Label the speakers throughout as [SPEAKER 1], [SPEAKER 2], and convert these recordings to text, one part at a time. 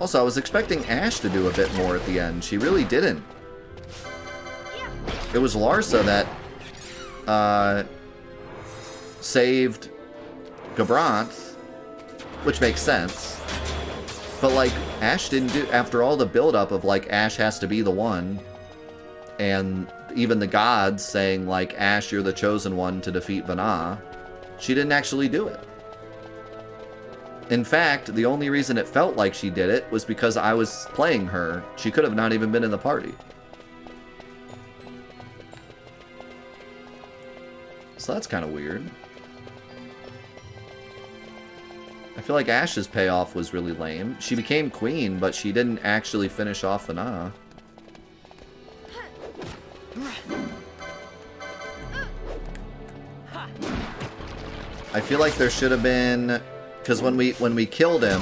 [SPEAKER 1] Also, I was expecting Ashe to do a bit more at the end. She really didn't. It was Larsa that saved Gabranth, which makes sense. But, like, Ashe didn't do... After all the build-up of, like, Ashe has to be the one, and even the gods saying, like, Ashe, you're the chosen one to defeat Vaan, she didn't actually do it. In fact, the only reason it felt like she did it was because I was playing her. She could have not even been in the party. So that's kind of weird. I feel like Ashe's payoff was really lame. She became queen, but she didn't actually finish off Vaan. I feel like there should have been... Because when we killed him,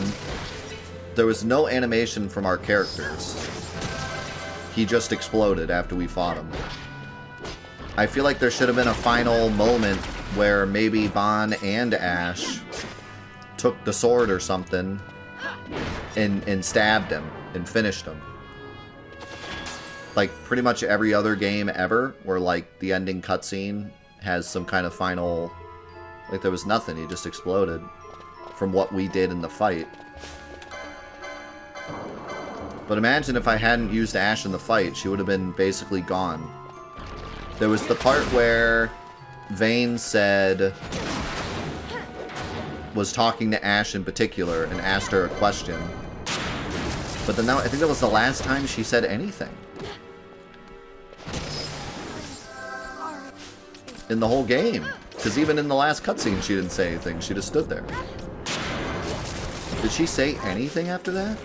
[SPEAKER 1] there was no animation from our characters. He just exploded after we fought him. I feel like there should have been a final moment where maybe Vaan and Ashe took the sword or something and stabbed him and finished him. Like pretty much every other game ever, where like the ending cutscene has some kind of final... Like there was nothing, he just exploded from what we did in the fight. But imagine if I hadn't used Ashe in the fight, she would have been basically gone. There was the part where Vaan said... was talking to Ashe in particular and asked her a question. But then I think that was the last time she said anything. In the whole game. Because even in the last cutscene she didn't say anything, she just stood there. Did she say anything after that?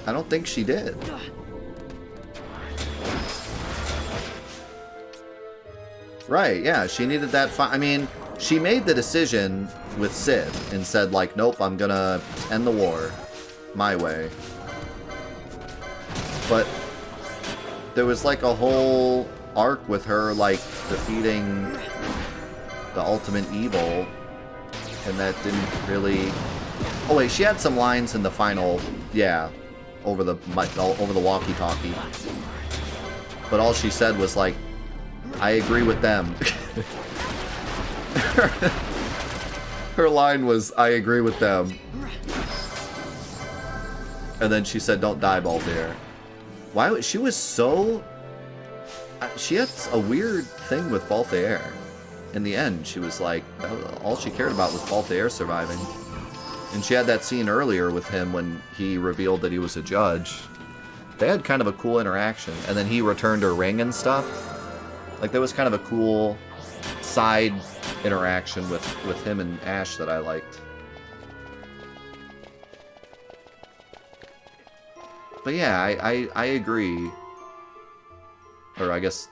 [SPEAKER 1] I don't think she did. Right, yeah, she needed that I mean, she made the decision with Sid and said, like, nope, I'm gonna end the war my way. But there was, like, a whole arc with her, like, defeating the ultimate evil, and that didn't really... Oh, wait, she had some lines in the final, yeah, over the walkie-talkie. But all she said was, like, I agree with them. Her line was, I agree with them. And then she said, don't die, Balthier. Why? She was so... She had a weird thing with Balthier. In the end, she was like, all she cared about was Balthier surviving. And she had that scene earlier with him when he revealed that he was a judge. They had kind of a cool interaction. And then he returned her ring and stuff. Like, there was kind of a cool side interaction with him and Ashe that I liked. But yeah, I agree. Or I guess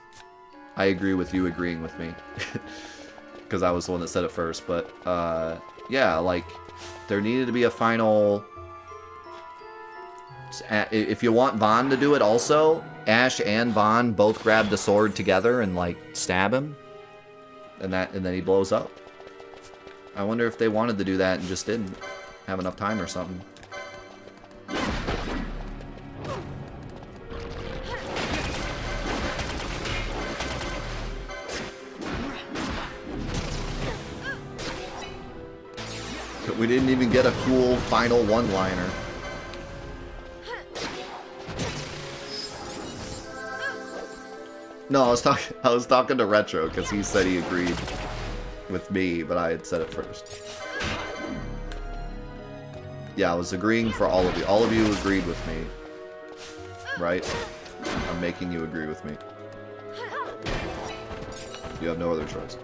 [SPEAKER 1] I agree with you agreeing with me. Because I was the one that said it first. But, yeah, like, there needed to be a final... If you want Vaan to do it also, Ashe and Vaan both grab the sword together and, like, stab him. And then he blows up. I wonder if they wanted to do that and just didn't have enough time or something. But we didn't even get a cool final one-liner. No, I was talking to Retro because he said he agreed with me, but I had said it first. Yeah, I was agreeing for all of you. All of you agreed with me. Right? I'm making you agree with me. You have no other choice.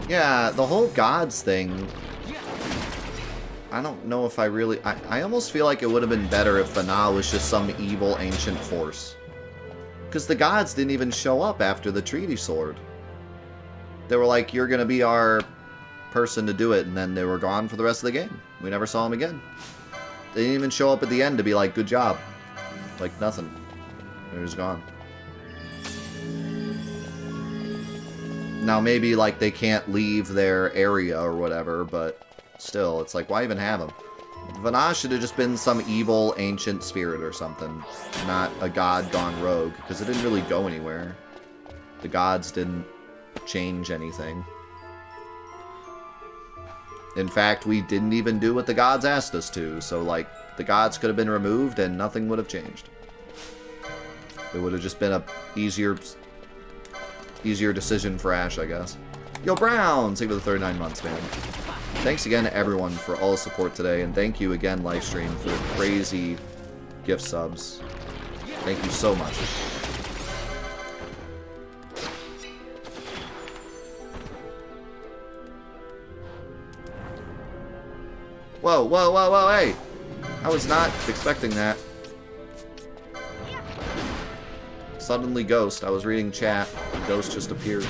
[SPEAKER 1] Yeah, the whole gods thing, I don't know if I really... I almost feel like it would have been better if Vaan was just some evil ancient force. Because the gods didn't even show up after the Treaty Sword. They were like, you're going to be our person to do it, and then they were gone for the rest of the game. We never saw them again. They didn't even show up at the end to be like, good job. Like, nothing. They're just gone. Now, maybe, like, they can't leave their area or whatever, but still, it's like, why even have them? Vaan should have just been some evil ancient spirit or something, not a god gone rogue, because it didn't really go anywhere. The gods didn't change anything. In fact, we didn't even do what the gods asked us to, so, like, the gods could have been removed and nothing would have changed. It would have just been a easier decision for Ash, I guess. Yo, Brown! Thank you for the 39 months, man. Thanks again to everyone for all the support today, and thank you again, Livestream, for the crazy gift subs. Thank you so much. Whoa, whoa, whoa, whoa, hey! I was not expecting that. Suddenly Ghost. I was reading chat, and Ghost just appeared.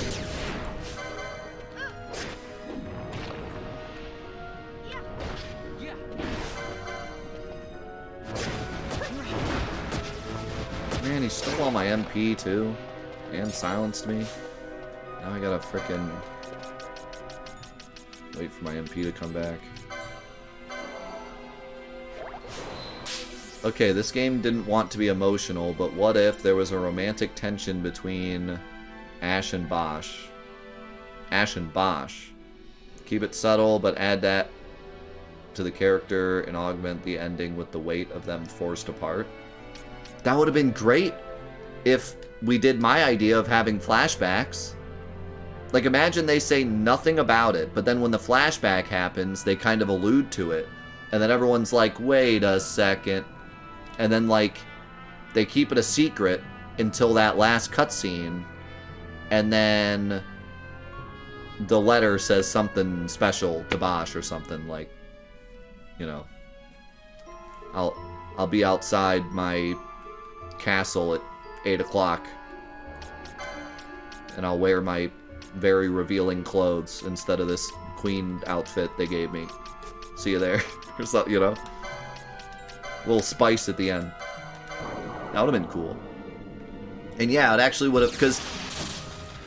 [SPEAKER 1] Man, he stole all my MP too. And silenced me. Now I gotta frickin' wait for my MP to come back. Okay, this game didn't want to be emotional, but what if there was a romantic tension between Ash and Bosch? Ash and Bosch. Keep it subtle, but add that to the character and augment the ending with the weight of them forced apart. That would have been great if we did my idea of having flashbacks. Like, imagine they say nothing about it, but then when the flashback happens, they kind of allude to it. And then everyone's like, wait a second. And then, like, they keep it a secret until that last cutscene. And then the letter says something special to Bosch or something, like, you know, I'll be outside my castle at 8 o'clock. And I'll wear my very revealing clothes instead of this queen outfit they gave me. See you there. Or something, you know? A little spice at the end. That would have been cool. And yeah, it actually would have, because,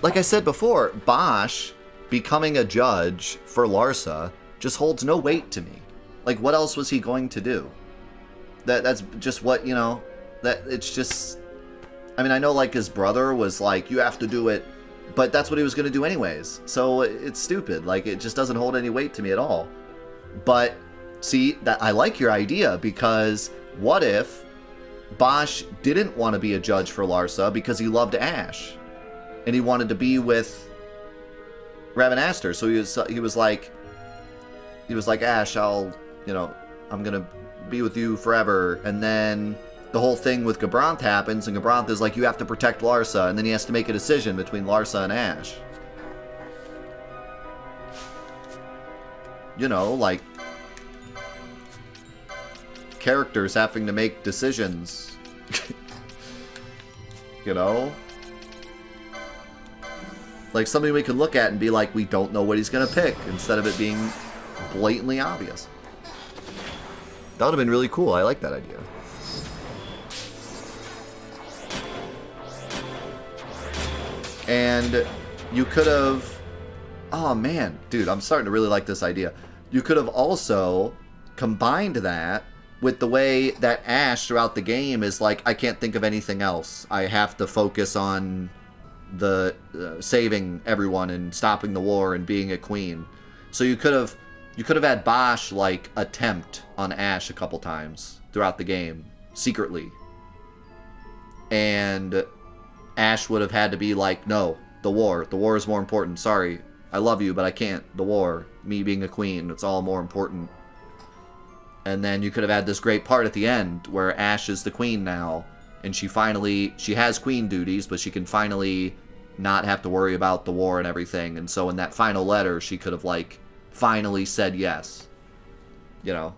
[SPEAKER 1] like I said before, Bosch becoming a judge for Larsa just holds no weight to me. Like, what else was he going to do? That's just what, you know, that it's just, I mean, I know, like, his brother was like, you have to do it, but that's what he was going to do anyways. So it's stupid. Like, it just doesn't hold any weight to me at all. But see, that I like your idea, because what if Bosch didn't want to be a judge for Larsa because he loved Ash and he wanted to be with Ravenaster? So he was like Ash, I'm gonna be with you forever. And then the whole thing with Gabranth happens, and Gabranth is like, you have to protect Larsa, and then he has to make a decision between Larsa and Ash. You know, like, characters having to make decisions. You know? Like, something we could look at and be like, we don't know what he's gonna pick, instead of it being blatantly obvious. That would have been really cool. I like that idea. And you could have... Oh, man. Dude, I'm starting to really like this idea. You could have also combined that with the way that Ash throughout the game is like, I can't think of anything else. I have to focus on the saving everyone and stopping the war and being a queen. So you could have had Bosch, like, attempt on Ash a couple times throughout the game, secretly. And Ash would have had to be like, no, the war is more important. Sorry, I love you, but I can't. The war, me being a queen, it's all more important. And then you could have had this great part at the end where Ash is the queen now, and she has queen duties, but she can finally not have to worry about the war and everything. And so in that final letter, she could have, like, finally said yes. You know?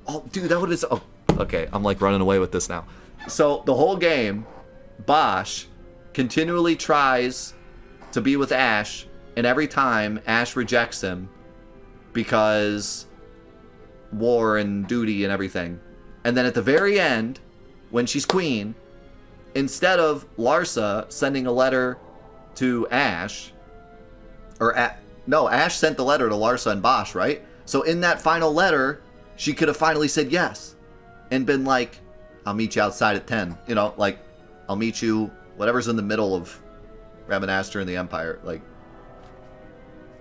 [SPEAKER 1] Oh, dude, that would have... Oh, okay, I'm like running away with this now. So, the whole game, Bosch continually tries to be with Ash, and every time, Ash rejects him because war and duty and everything. And then at the very end, when she's queen, instead of Larsa sending a letter to Ash, no, Ash sent the letter to Larsa and Bosch, right? So in that final letter, she could have finally said yes and been like, I'll meet you outside at 10. You know, like, I'll meet you, whatever's in the middle of Ramanastra and the Empire, like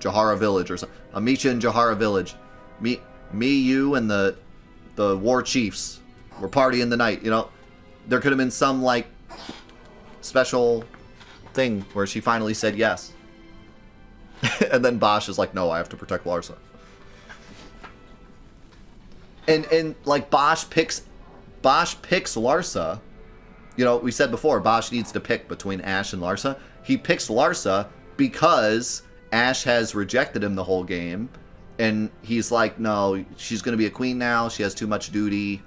[SPEAKER 1] Jahara Village or something. I'll meet you in Jahara Village. Me, you, and the war chiefs. We're partying the night, you know? There could have been some, like, special thing where she finally said yes. And then Bosch is like, no, I have to protect Larsa. And like, Bosch picks Larsa. You know, we said before, Bosch needs to pick between Ash and Larsa. He picks Larsa because Ash has rejected him the whole game. And he's like, no, she's going to be a queen now. She has too much duty.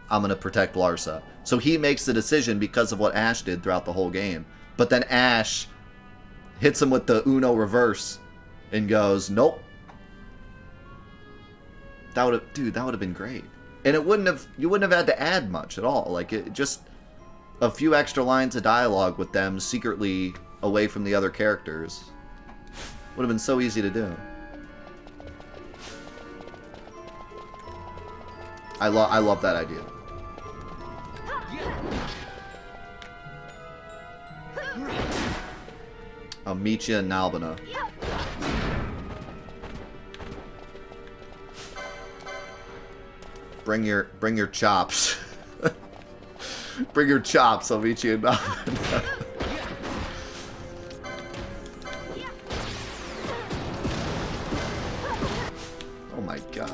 [SPEAKER 1] I'm going to protect Larsa. So he makes the decision because of what Ash did throughout the whole game. But then Ash hits him with the Uno reverse and goes, nope. That would have been great. And you wouldn't have had to add much at all. Like, it just a few extra lines of dialogue with them secretly away from the other characters would have been so easy to do. I love that idea. I'll meet you in Nalbina. Bring your chops. Bring your chops. I'll meet you in Nalbina. Oh my god.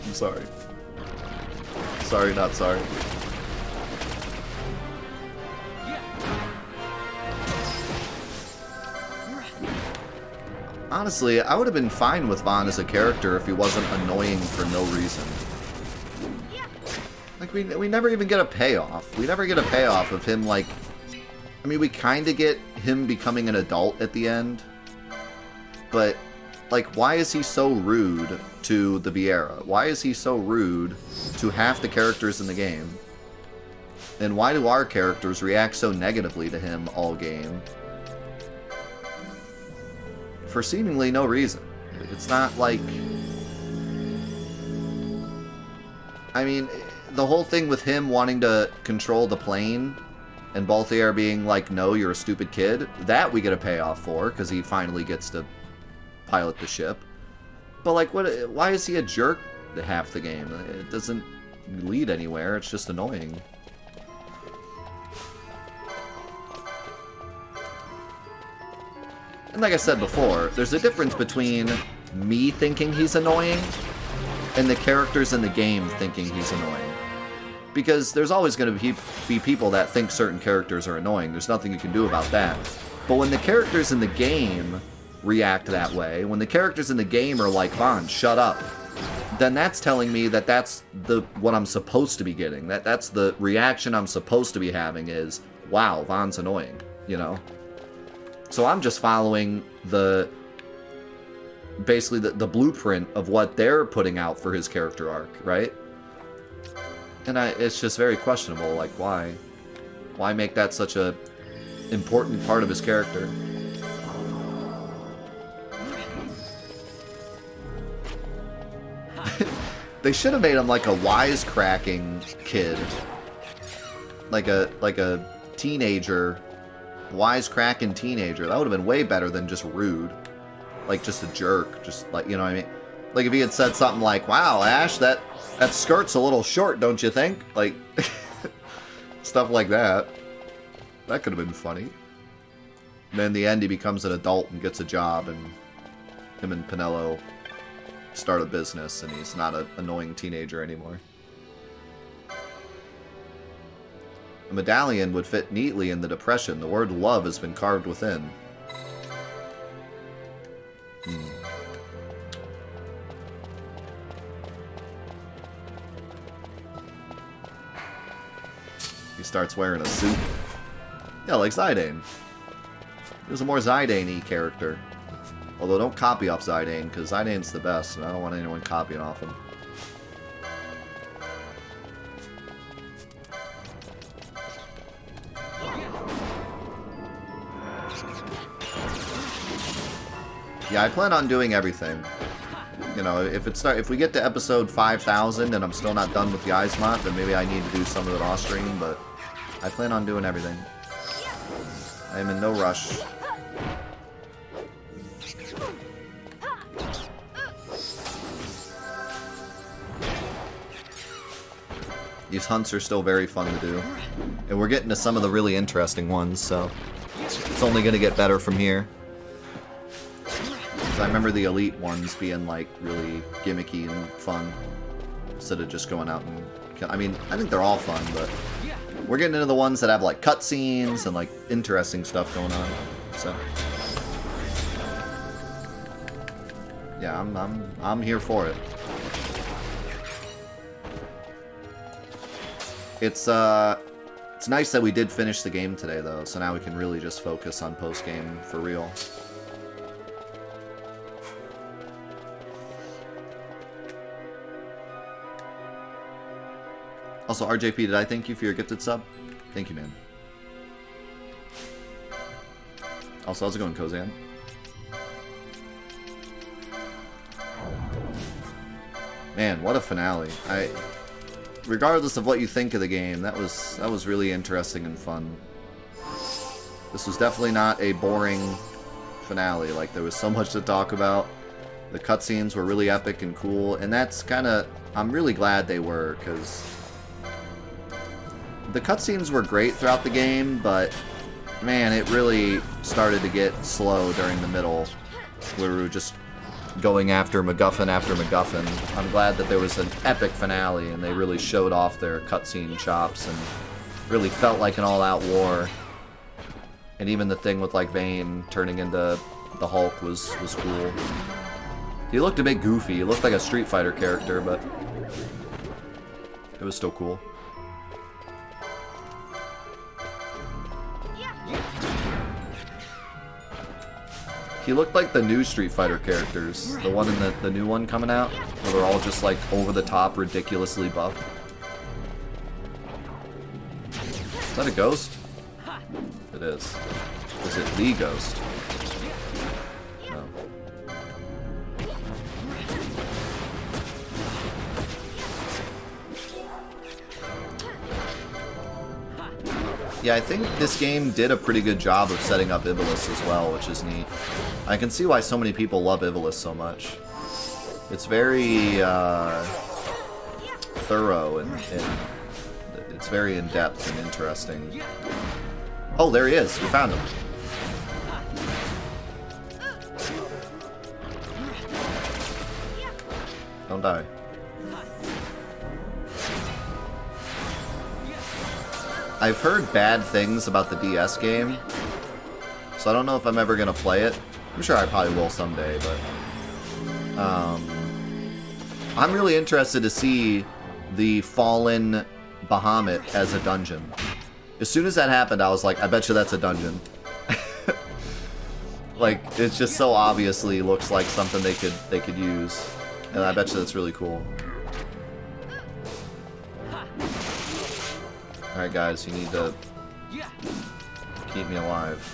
[SPEAKER 1] I'm sorry. Sorry, not sorry. Honestly, I would have been fine with Vaan as a character if he wasn't annoying for no reason. Like, we never even get a payoff. We never get a payoff of him, like... I mean, we kind of get him becoming an adult at the end. But, like, why is he so rude to the Viera? Why is he so rude to half the characters in the game? And why do our characters react so negatively to him all game? For seemingly no reason. It's not like... I mean, the whole thing with him wanting to control the plane and Balthier being like, no, you're a stupid kid, that we get a payoff for, because he finally gets to pilot the ship. But, like, why is he a jerk half the game? It doesn't lead anywhere, it's just annoying. And like I said before, there's a difference between me thinking he's annoying and the characters in the game thinking he's annoying. Because there's always going to be people that think certain characters are annoying. There's nothing you can do about that. But when the characters in the game react that way, when the characters in the game are like, Vaan, shut up, then that's telling me that that's what I'm supposed to be getting. That's the reaction I'm supposed to be having is, wow, Vaan's annoying, you know? So I'm just following basically the blueprint of what they're putting out for his character arc, right? And it's just very questionable, like, why? Why make that such a important part of his character? They should have made him like a wisecracking kid. Like a teenager, wisecracking teenager. That would have been way better than just rude. Like, just a jerk. Just, like, you know what I mean? Like, if he had said something like, wow, Ash, that skirt's a little short, don't you think? Like, stuff like that. That could have been funny. And then in the end, he becomes an adult and gets a job, and him and Pinello start a business and he's not an annoying teenager anymore. A medallion would fit neatly in the depression. The word love has been carved within. He starts wearing a suit. Yeah, like Zidane. He was a more Zidane-y character. Although don't copy off Zidane, because Zidane's the best, and I don't want anyone copying off him. Yeah, I plan on doing everything. You know, if we get to episode 5,000 and I'm still not done with the Eismont, then maybe I need to do some of it off stream, but I plan on doing everything. I am in no rush. These hunts are still very fun to do. And we're getting to some of the really interesting ones, so it's only going to get better from here. I remember the elite ones being like really gimmicky and fun instead of just going out and kill. I mean, I think they're all fun, but we're getting into the ones that have like cutscenes and like interesting stuff going on. So yeah, I'm here for it. It's nice that we did finish the game today though, so now we can really just focus on post game for real. Also, RJP, did I thank you for your gifted sub? Thank you, man. Also, how's it going, Kozan? Man, what a finale. Regardless of what you think of the game, that was really interesting and fun. This was definitely not a boring finale. Like, there was so much to talk about. The cutscenes were really epic and cool, and that's kind of... I'm really glad they were, because... The cutscenes were great throughout the game, but man, it really started to get slow during the middle, where we were just going after MacGuffin after MacGuffin. I'm glad that there was an epic finale, and they really showed off their cutscene chops, and really felt like an all-out war. And even the thing with like Vaan turning into the Hulk was cool. He looked a bit goofy. He looked like a Street Fighter character, but it was still cool. He looked like the new Street Fighter characters. The one in the new one coming out, where they're all just like over the top, ridiculously buff. Is that a ghost? It is. Is it the ghost? No. Yeah, I think this game did a pretty good job of setting up Ivalice as well, which is neat. I can see why so many people love Ivalice so much. It's very thorough and it's very in-depth and interesting. Oh, there he is. We found him. Don't die. I've heard bad things about the DS game, so I don't know if I'm ever going to play it. I'm sure I probably will someday, but I'm really interested to see the Fallen Bahamut as a dungeon. As soon as that happened, I was like, I bet you that's a dungeon. Like, it just so obviously looks like something they could use, and I bet you that's really cool. Alright guys, you need to keep me alive.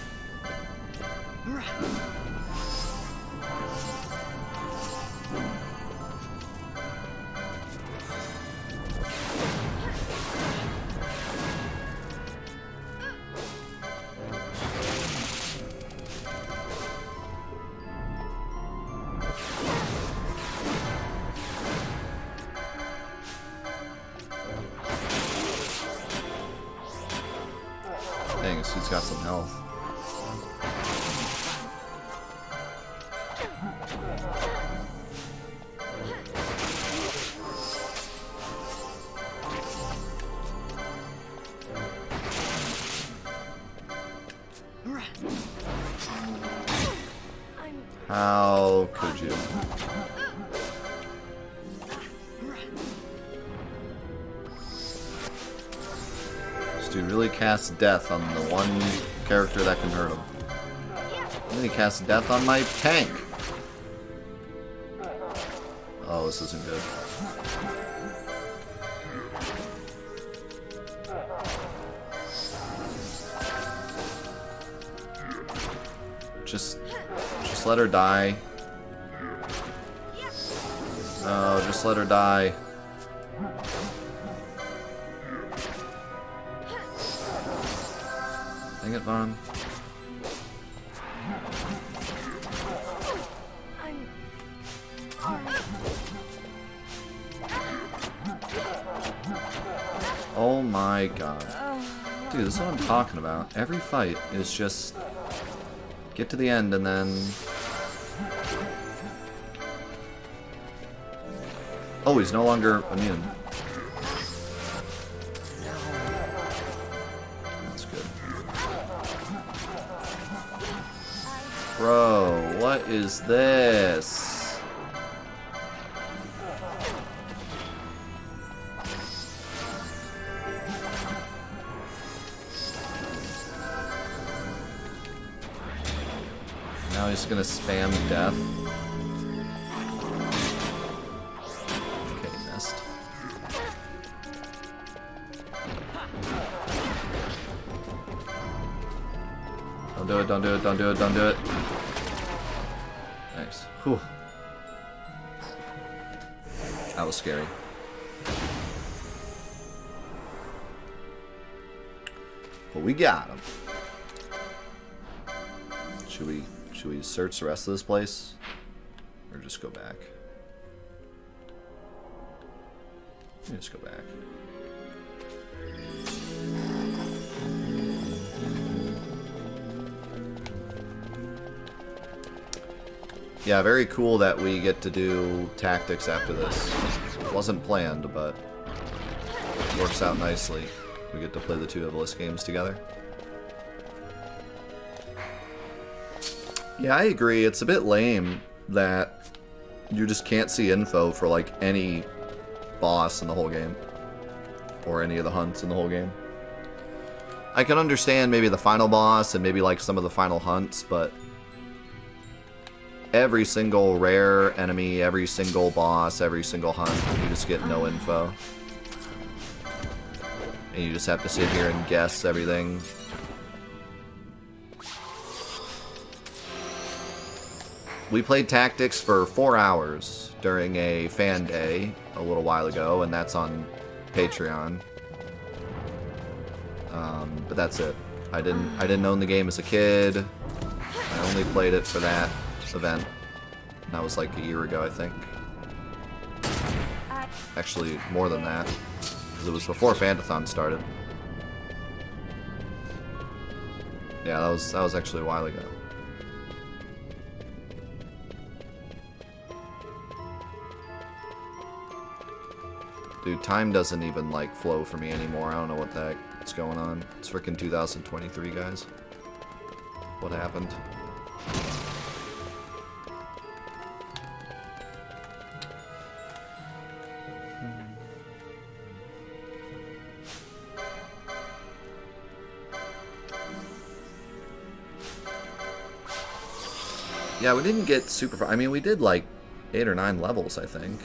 [SPEAKER 1] Dang, this dude's got some health. How could you? This dude really casts death on the one character that can hurt him. And then he casts death on my tank. Oh, this isn't good. Just let her die. No, just let her die. Dang it, Vaan. Oh my god. Dude, this is what I'm talking about. Every fight is just get to the end and then... Oh, he's no longer immune. That's good. Bro, what is this? Now he's gonna spam death. Okay, missed. Don't do it, don't do it, don't do it, don't do it. Nice. Whew. That was scary. But we got him. Should we search the rest of this place? Or just go back? Just go back. Yeah, very cool that we get to do tactics after this. It wasn't planned, but it works out nicely. We get to play the two Evilist games together. Yeah, I agree. It's a bit lame that you just can't see info for, like, any boss in the whole game. Or any of the hunts in the whole game. I can understand maybe the final boss and maybe, like, some of the final hunts, but every single rare enemy, every single boss, every single hunt, you just get no info. And you just have to sit here and guess everything. We played Tactics for 4 hours during a fan day a little while ago, and that's on Patreon. But that's it. I didn't own the game as a kid. I only played it for that event. That was like a year ago, I think. Actually, more than that, because it was before Fantathon started. Yeah, that was actually a while ago. Dude, time doesn't even, like, flow for me anymore. I don't know what the heck's going on. It's freaking 2023, guys. What happened? Yeah, we didn't get super far. I mean, we did, like, 8 or 9 levels, I think.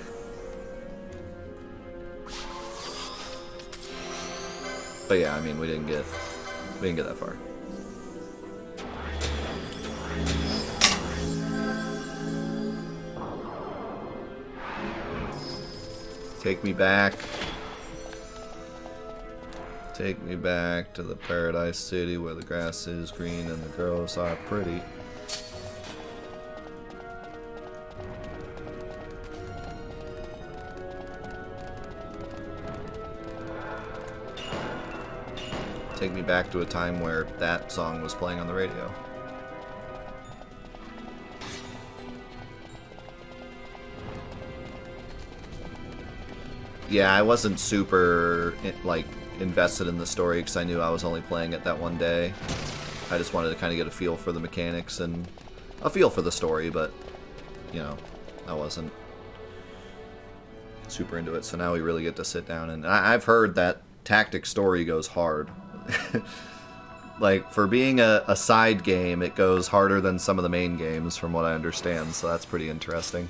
[SPEAKER 1] But yeah, I mean, we didn't get that far. Take me back. Take me back to the paradise city where the grass is green and the girls are pretty. Take me back to a time where that song was playing on the radio. Yeah, I wasn't super, like, invested in the story because I knew I was only playing it that one day. I just wanted to kind of get a feel for the mechanics and a feel for the story, but, you know, I wasn't super into it. So now we really get to sit down, and I've heard that tactic story goes hard. Like, for being a side game, it goes harder than some of the main games, from what I understand, so that's pretty interesting.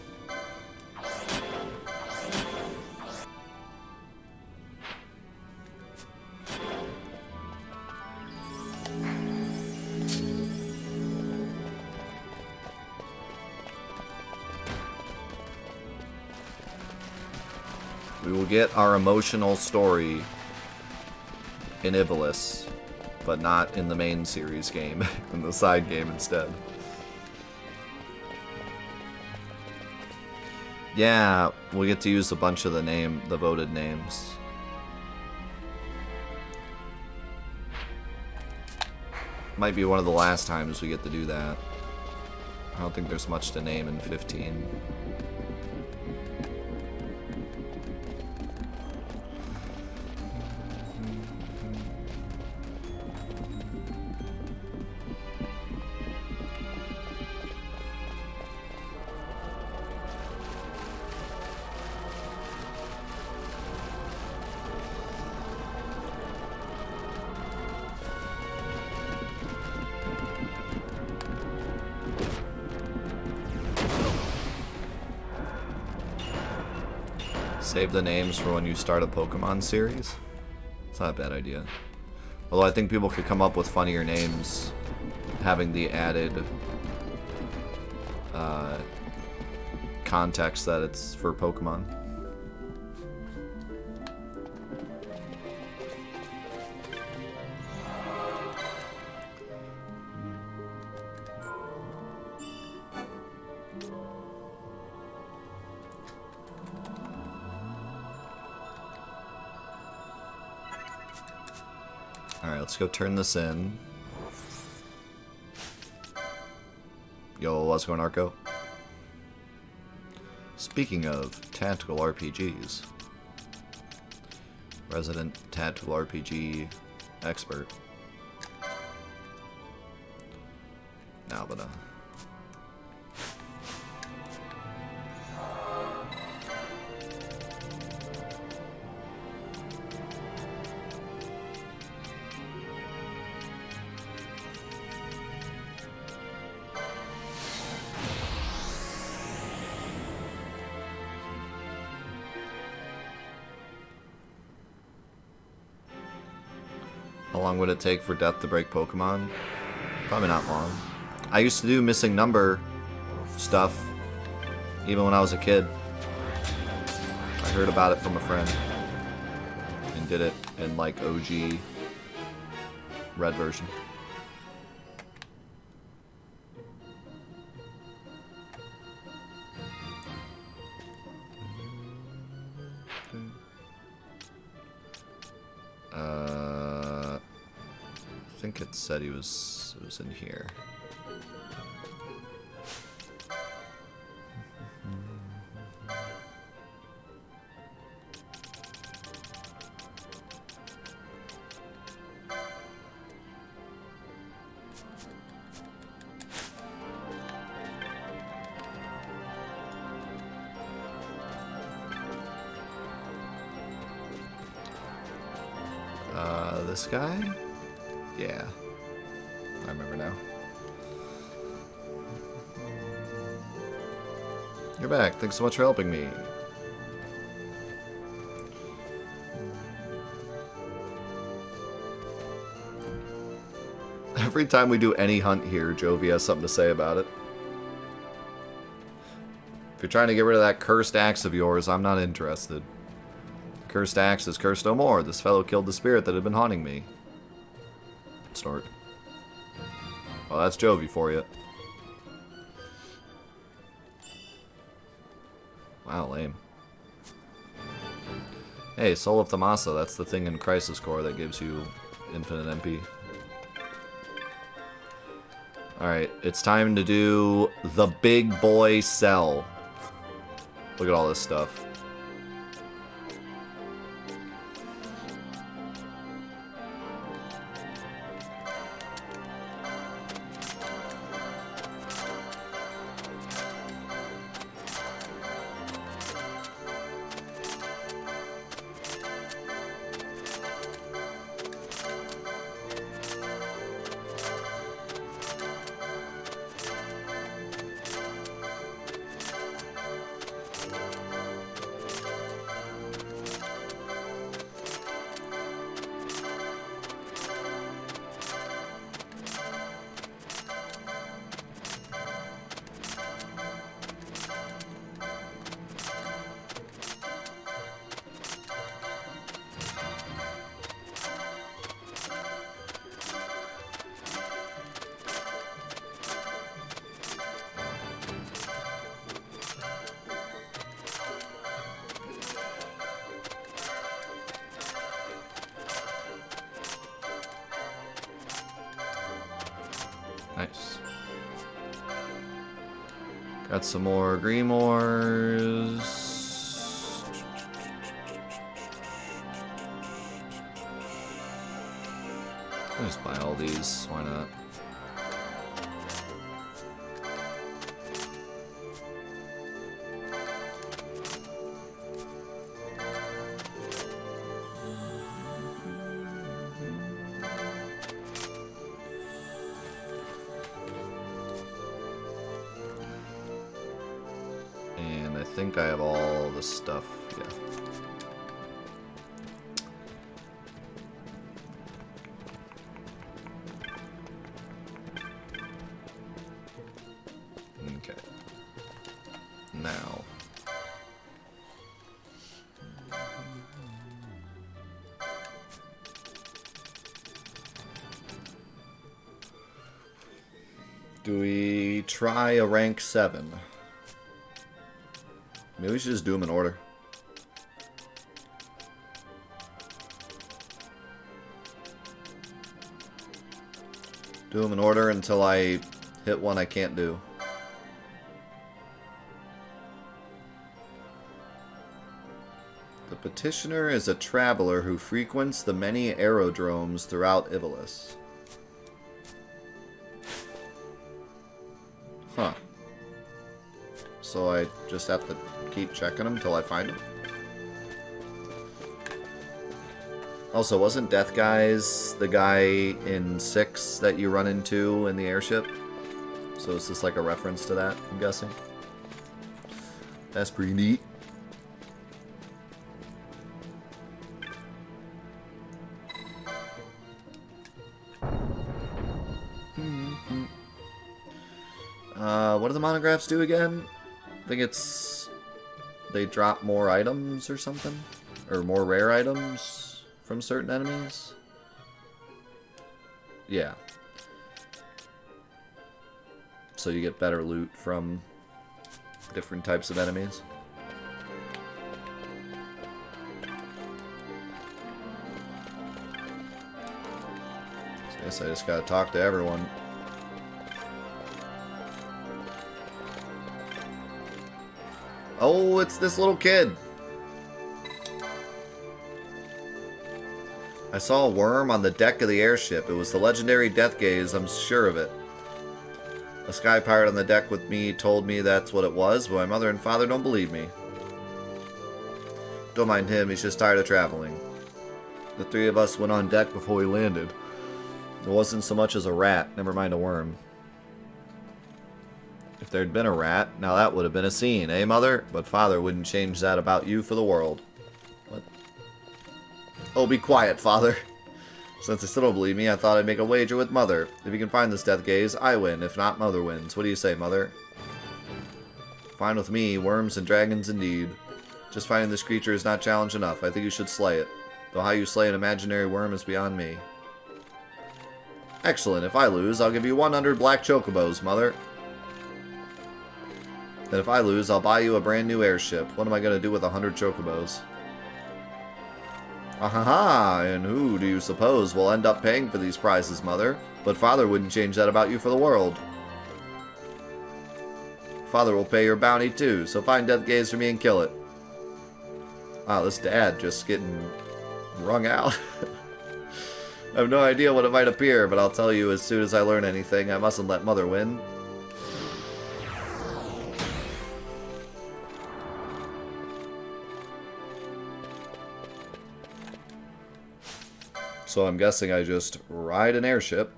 [SPEAKER 1] We will get our emotional story in Ivalice, but not in the main series game, in the side game instead. Yeah, we'll get to use a bunch of the voted names. Might be one of the last times we get to do that. I don't think there's much to name in 15. Save the names for when you start a Pokemon series. It's not a bad idea. Although I think people could come up with funnier names having the added context that it's for Pokemon. Alright, let's go turn this in. Yo, what's going on, Arco? Speaking of tactical RPGs, resident tactical RPG expert. Now, but how long would it take for death to break Pokemon? Probably not long. I used to do missing number stuff even when I was a kid. I heard about it from a friend and did it in like OG red version. I think it said it was in here. This guy? Yeah. I remember now. You're back. Thanks so much for helping me. Every time we do any hunt here, Jovi has something to say about it. If you're trying to get rid of that cursed axe of yours, I'm not interested. Cursed axe is cursed no more. This fellow killed the spirit that had been haunting me. Snort. Well, that's Jovi for you. Wow, lame. Hey, Soul of Thamasa, that's the thing in Crisis Core that gives you infinite MP. Alright, it's time to do the big boy cell. Look at all this stuff. Got some more Grimoires. I'll just buy all these, why not? And I think I have all the stuff, yeah. Okay. Now. Do we try a rank 7? Maybe we should just do them in order. Do them in order until I hit one I can't do. The Petitioner is a traveler who frequents the many aerodromes throughout Ivalice. Huh. So I just have to keep checking them until I find them. Also, wasn't Deathgaze the guy in 6 that you run into in the airship? So is this like a reference to that, I'm guessing? That's pretty neat. What do the monographs do again? I think it's... they drop more items or something? Or more rare items from certain enemies? Yeah. So you get better loot from different types of enemies. So I guess I just gotta talk to everyone. Oh, it's this little kid. I saw a worm on the deck of the airship. It was the legendary Deathgaze, I'm sure of it. A sky pirate on the deck with me told me that's what it was, but my mother and father don't believe me. Don't mind him, he's just tired of traveling. The 3 of us went on deck before we landed. It wasn't so much as a rat, never mind a worm. If there'd been a rat, now that would have been a scene, eh, Mother? But Father wouldn't change that about you for the world. What? Oh, be quiet, Father. Since they still don't believe me, I thought I'd make a wager with Mother. If you can find this Deathgaze, I win. If not, Mother wins. What do you say, Mother? Fine with me. Worms and dragons indeed. Just finding this creature is not challenge enough. I think you should slay it. Though how you slay an imaginary worm is beyond me. Excellent. If I lose, I'll give you 100 black chocobos, Mother. Then if I lose, I'll buy you a brand new airship. What am I going to do with 100 chocobos? Ahaha! And who do you suppose will end up paying for these prizes, Mother? But Father wouldn't change that about you for the world. Father will pay your bounty too, so find Deathgaze for me and kill it. Wow, this dad just getting wrung out. I have no idea what it might appear, but I'll tell you as soon as I learn anything. I mustn't let Mother win. So I'm guessing I just ride an airship.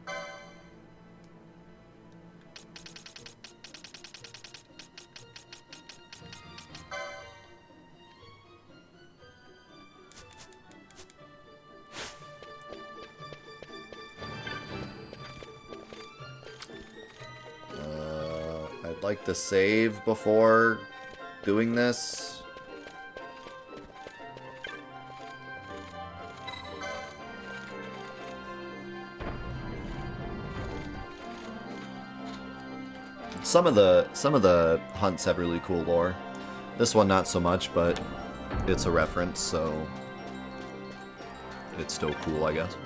[SPEAKER 1] I'd like to save before doing this. Some of the hunts have really cool lore. This one not so much, but it's a reference, so it's still cool, I guess.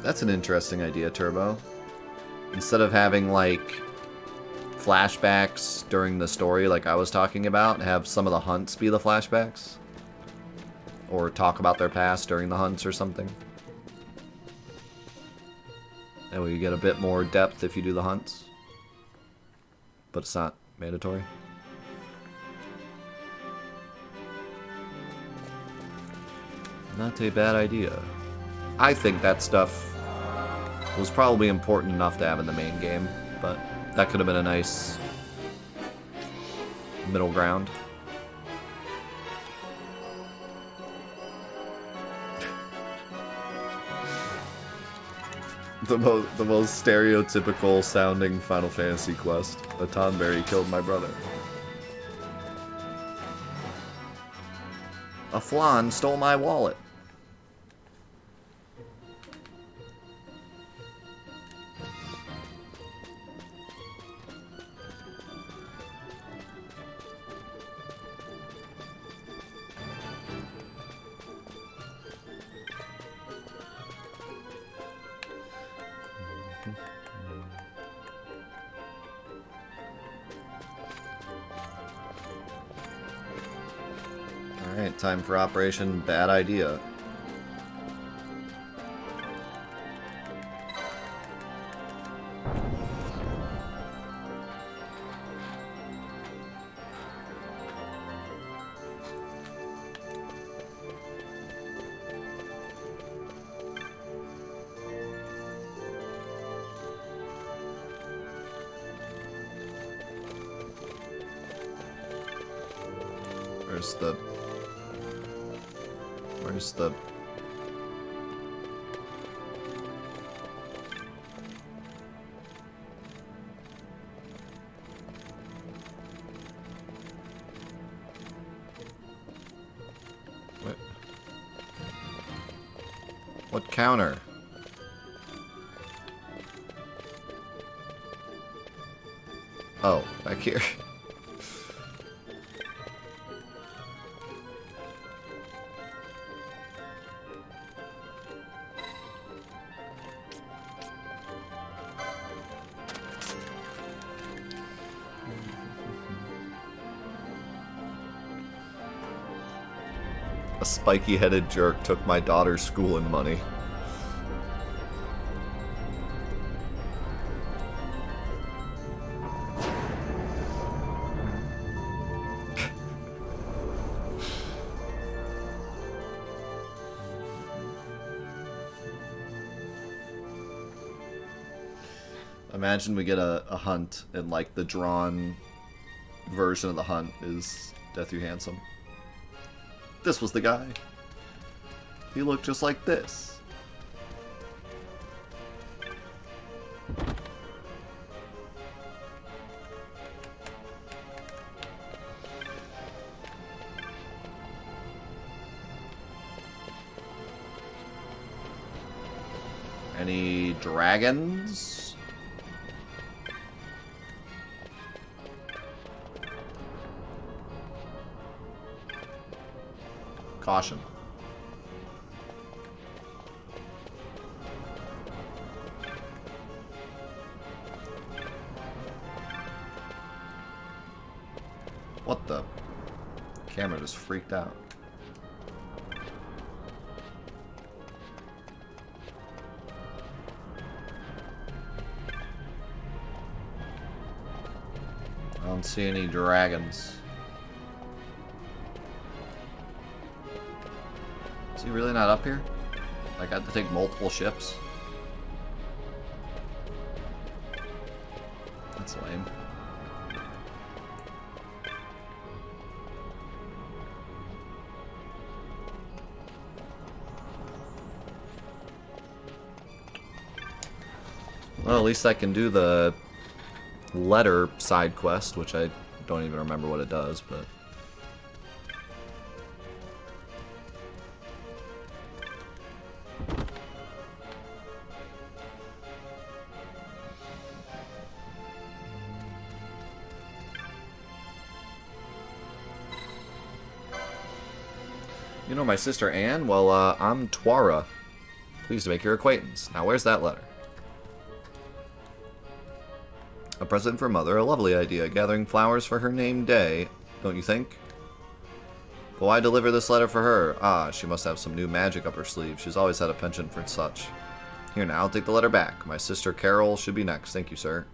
[SPEAKER 1] That's an interesting idea, Turbo. Instead of having, like, flashbacks during the story like I was talking about, have some of the hunts be the flashbacks. Or talk about their past during the hunts or something. That way you get a bit more depth if you do the hunts. But it's not mandatory. Not a bad idea. I think that stuff was probably important enough to have in the main game, but that could have been a nice middle ground. The most stereotypical sounding Final Fantasy quest. A Tonberry killed my brother. A flan stole my wallet. Alright, time for Operation Bad Idea. Where's the... What counter? Oh, back here. A spiky-headed jerk took my daughter's schooling money. Imagine we get a hunt and like the drawn version of the hunt is Death You Handsome. This was the guy. He looked just like this. Any dragons? Caution. What the? Camera just freaked out. I don't see any dragons. Is he really not up here? Like, I have to take multiple ships? That's lame. Well, at least I can do the letter side quest, which I don't even remember what it does, but... You know my sister Anne? Well, I'm Twara. Pleased to make your acquaintance. Now, where's that letter? A present for Mother. A lovely idea. Gathering flowers for her name day, don't you think? But why deliver this letter for her? Ah, she must have some new magic up her sleeve. She's always had a penchant for such. Here now, I'll take the letter back. My sister Carol should be next. Thank you, sir.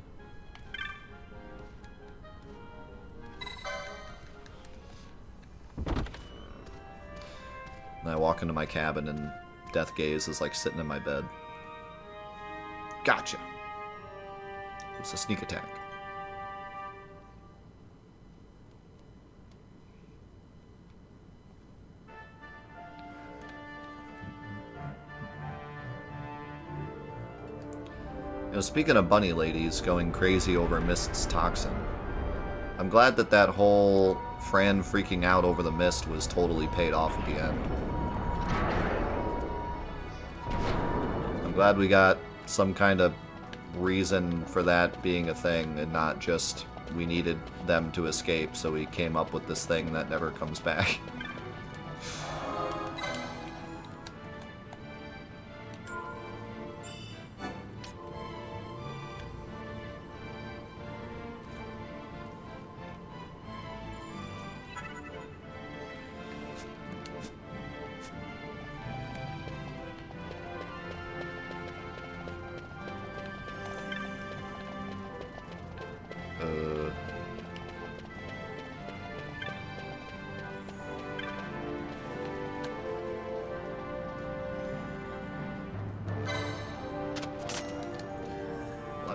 [SPEAKER 1] And I walk into my cabin and Deathgaze is like sitting in my bed. Gotcha. It's a sneak attack. You know, speaking of bunny ladies going crazy over Mist's toxin, I'm glad that that whole Fran freaking out over the mist was totally paid off at the end. I'm glad we got some kind of reason for that being a thing and not just we needed them to escape, so we came up with this thing that never comes back.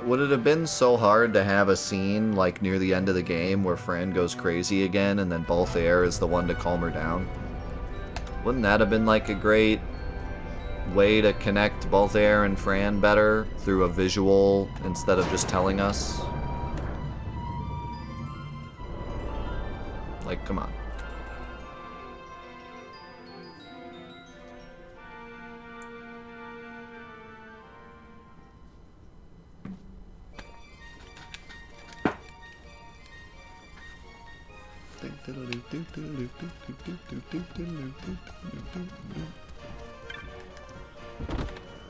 [SPEAKER 1] Would it have been so hard to have a scene like near the end of the game where Fran goes crazy again and then Balthair is the one to calm her down? Wouldn't that have been like a great way to connect Balthair and Fran better through a visual instead of just telling us? Like, come on.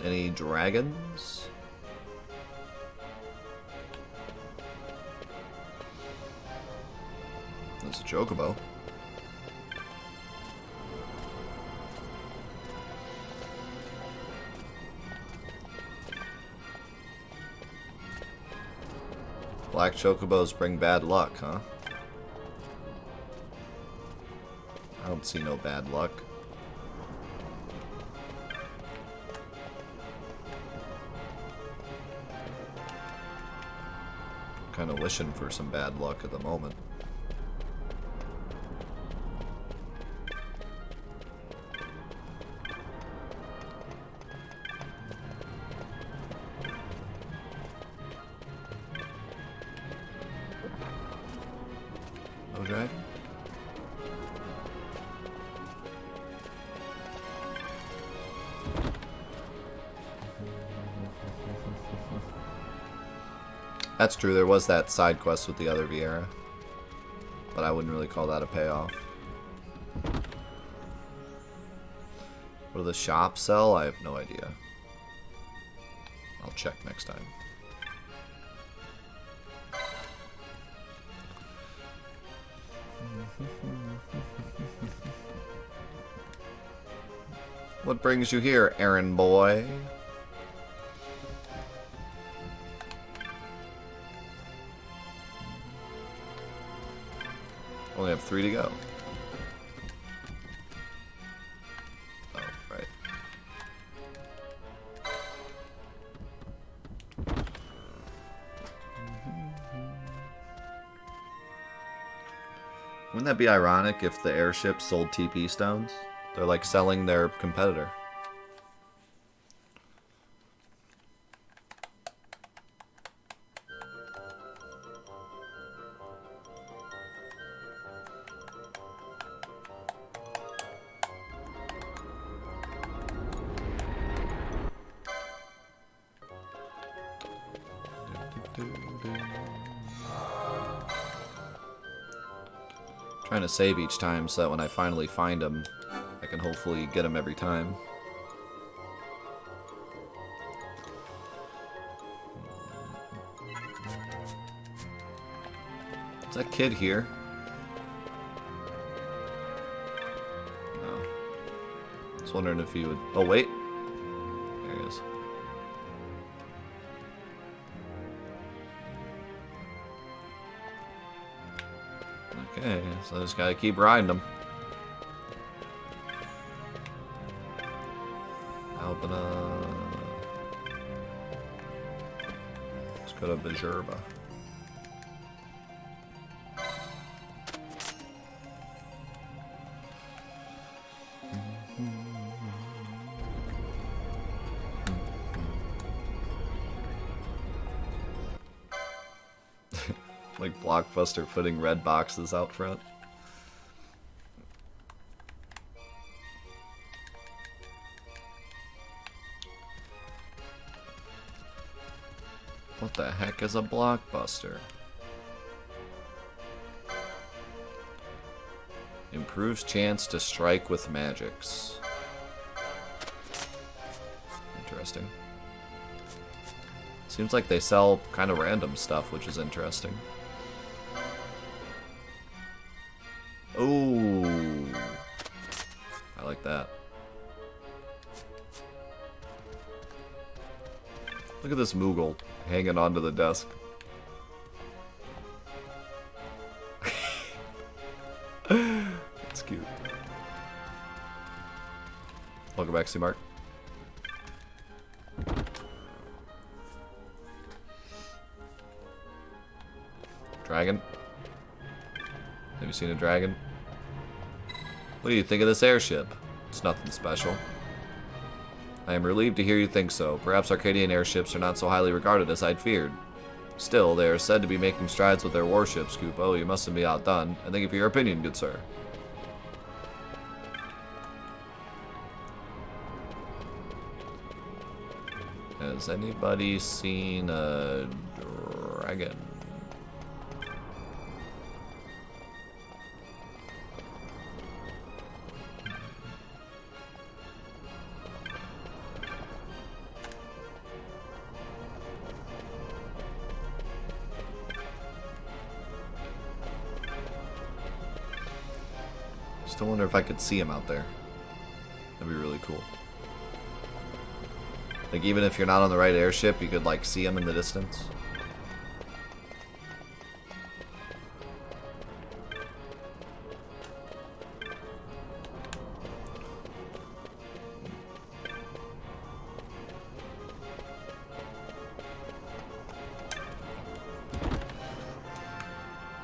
[SPEAKER 1] Any dragons? There's a chocobo. Black chocobos bring bad luck, huh? I don't see no bad luck. Kind of wishing for some bad luck at the moment. No dragon? That's true, there was that side quest with the other Vieira. But I wouldn't really call that a payoff. What do the shops sell? I have no idea. I'll check next time. What brings you here, errand boy? Only have 3 to go. Oh, right. Wouldn't that be ironic if the airship sold TP stones? They're like selling their competitor. Trying to save each time so that when I finally find him, I can hopefully get him every time. that kid here? No. I was wondering if he would... Oh, wait. There he is. Okay, so I just gotta keep riding him. Albina. Let's go to Bajurba. Like Blockbuster putting red boxes out front. What the heck is a Blockbuster? Improves chance to strike with magics. Interesting. Seems like they sell kind of random stuff, which is interesting. Oh, I like that. Look at this Moogle hanging onto the desk. That's cute. Welcome back, C-Mark. Dragon? Have you seen a dragon? What do you think of this airship? It's nothing special. I am relieved to hear you think so. Perhaps Arcadian airships are not so highly regarded as I'd feared. Still, they are said to be making strides with their warships, Kupo. You mustn't be outdone. And thank you for your opinion, good sir. Has anybody seen a dragon? Still wonder if I could see him out there. That'd be really cool. Like, even if you're not on the right airship, you could, like, see him in the distance.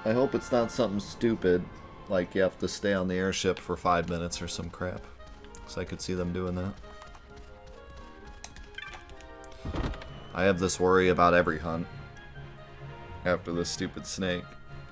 [SPEAKER 1] I hope it's not something stupid, like you have to stay on the airship for 5 minutes or some crap. Because I could see them doing that. I have this worry about every hunt after this stupid snake.